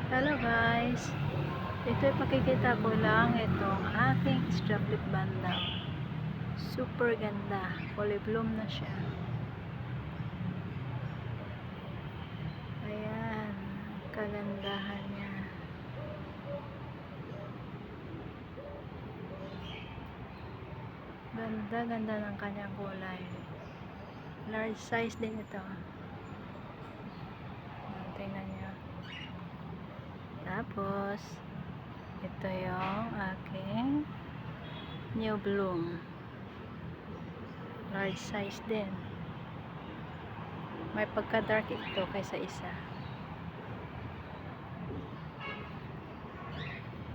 Hello guys, ito ipakikita ko lang itong aking straplet banda. Super ganda, fully bloom na siya. Ayan, kagandahan niya. Ganda ng kanyang kulay. Large size din ito. Tingnan niyo. Tapos ito yung aking new bloom, large size din, may pagka dark ito kaysa isa.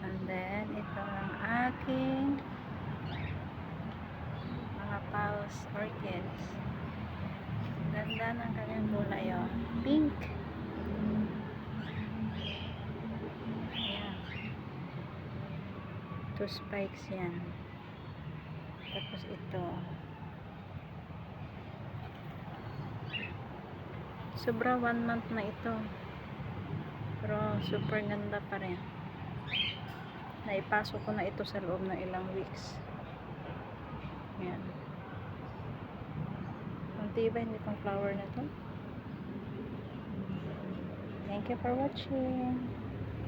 And then ito ang aking mga pulse orchids. Ganda ng kanyang kulay, oh. Pink. Ayan. 2 spikes yan. Tapos ito. Sobra 1 month na ito. Pero super ganda pa rin. Naipasok ko na ito sa loob ng ilang weeks. Ayan. Ang tibay nitong flower na to. Thank you for watching.